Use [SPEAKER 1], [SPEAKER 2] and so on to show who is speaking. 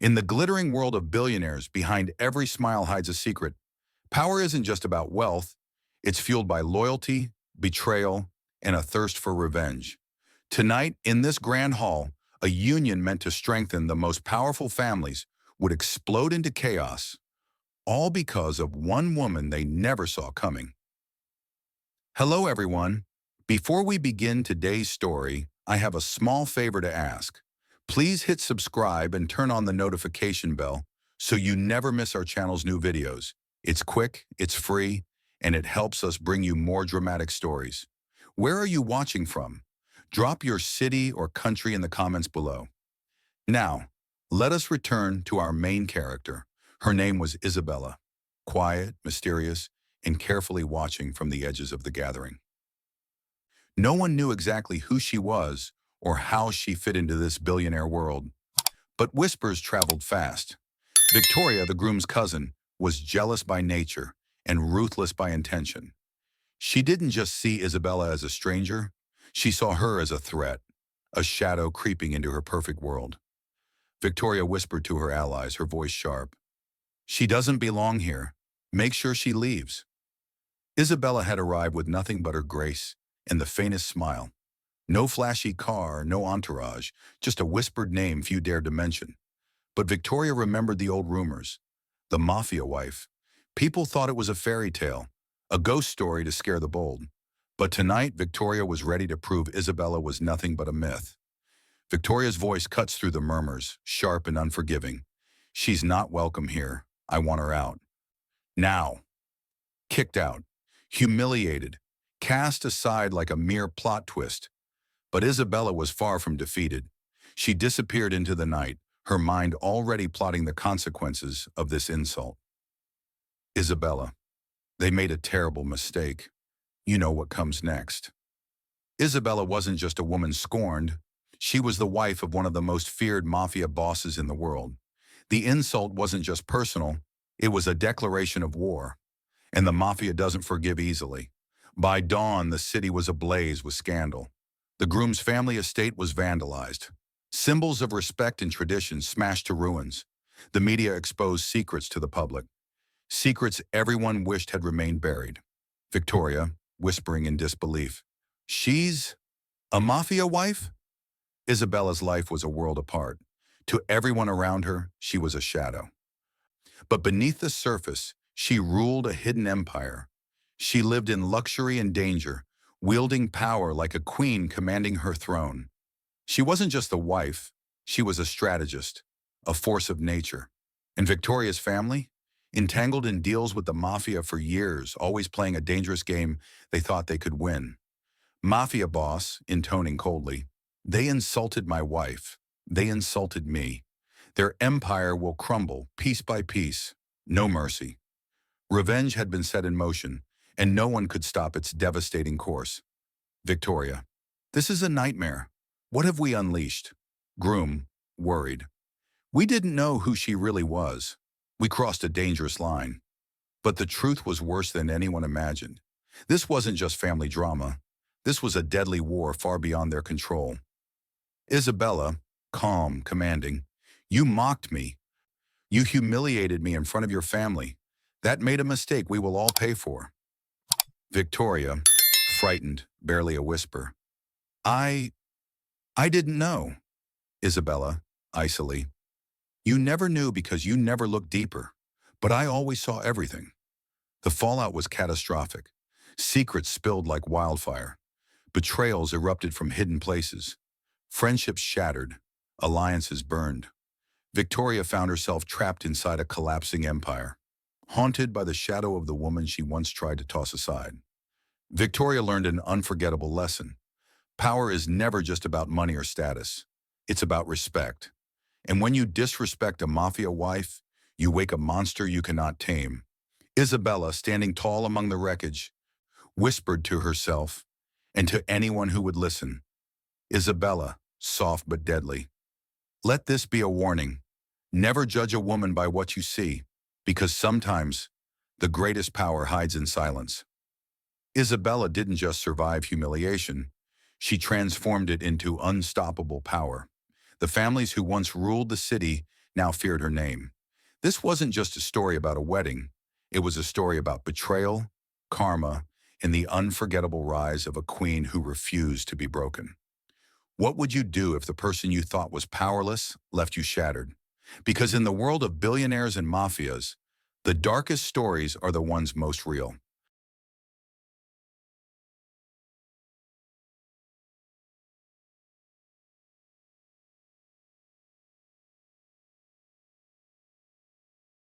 [SPEAKER 1] In the glittering world of billionaires, behind every smile hides a secret. Power isn't just about wealth, it's fueled by loyalty, betrayal, and a thirst for revenge. Tonight, in this grand hall, a union meant to strengthen the most powerful families would explode into chaos, all because of one woman they never saw coming. Hello, everyone. Before we begin today's story, I have a small favor to ask. Please hit subscribe and turn on the notification bell so you never miss our channel's new videos. It's quick, it's free, and it helps us bring you more dramatic stories. Where are you watching from? Drop your city or country in the comments below. Now, let us return to our main character. Her name was Isabella, quiet, mysterious, and carefully watching from the edges of the gathering. No one knew exactly who she was or how she fit into this billionaire world, but whispers traveled fast. Victoria, the groom's cousin, was jealous by nature and ruthless by intention. She didn't just see Isabella as a stranger, she saw her as a threat, a shadow creeping into her perfect world. Victoria whispered to her allies, her voice sharp. "She doesn't belong here. Make sure she leaves." Isabella had arrived with nothing but her grace and the faintest smile. No flashy car, no entourage, just a whispered name few dared to mention. But Victoria remembered the old rumors. The Mafia wife. People thought it was a fairy tale, a ghost story to scare the bold. But tonight, Victoria was ready to prove Isabella was nothing but a myth. Victoria's voice cuts through the murmurs, sharp and unforgiving. "She's not welcome here. I want her out. Now." Kicked out, humiliated, cast aside like a mere plot twist. But Isabella was far from defeated. She disappeared into the night, her mind already plotting the consequences of this insult. Isabella. They made a terrible mistake. You know what comes next. Isabella wasn't just a woman scorned. She was the wife of one of the most feared mafia bosses in the world. The insult wasn't just personal, it was a declaration of war. And the mafia doesn't forgive easily. By dawn, the city was ablaze with scandal. The groom's family estate was vandalized. Symbols of respect and tradition smashed to ruins. The media exposed secrets to the public. Secrets everyone wished had remained buried. Victoria, whispering in disbelief. "She's a mafia wife?" Isabella's life was a world apart. To everyone around her, she was a shadow. But beneath the surface, she ruled a hidden empire. She lived in luxury and danger, wielding power like a queen commanding her throne. She wasn't just the wife, she was a strategist, a force of nature. And Victoria's family? Entangled in deals with the mafia for years, always playing a dangerous game they thought they could win. "Mafia boss," intoning coldly, "they insulted my wife. They insulted me. Their empire will crumble piece by piece. No mercy." Revenge had been set in motion, and no one could stop its devastating course. Victoria. "This is a nightmare. What have we unleashed?" Groom, worried. "We didn't know who she really was. We crossed a dangerous line." But the truth was worse than anyone imagined. This wasn't just family drama. This was a deadly war far beyond their control. Isabella, calm, commanding. "You mocked me. You humiliated me in front of your family. That made a mistake we will all pay for." Victoria, frightened, barely a whisper. I didn't know." Isabella, icily. "You never knew because you never looked deeper. But I always saw everything." The fallout was catastrophic. Secrets spilled like wildfire. Betrayals erupted from hidden places. Friendships shattered. Alliances burned. Victoria found herself trapped inside a collapsing empire, haunted by the shadow of the woman she once tried to toss aside. Victoria learned an unforgettable lesson. Power is never just about money or status. It's about respect. And when you disrespect a mafia wife, you wake a monster you cannot tame. Isabella, standing tall among the wreckage, whispered to herself and to anyone who would listen. Isabella, soft but deadly. Let this be a warning. Never judge a woman by what you see, because sometimes the greatest power hides in silence. Isabella didn't just survive humiliation, she transformed it into unstoppable power. The families who once ruled the city now feared her name. This wasn't just a story about a wedding. It was a story about betrayal, karma, and the unforgettable rise of a queen who refused to be broken. What would you do if the person you thought was powerless left you shattered? Because in the world of billionaires and mafias, the darkest stories are the ones most real.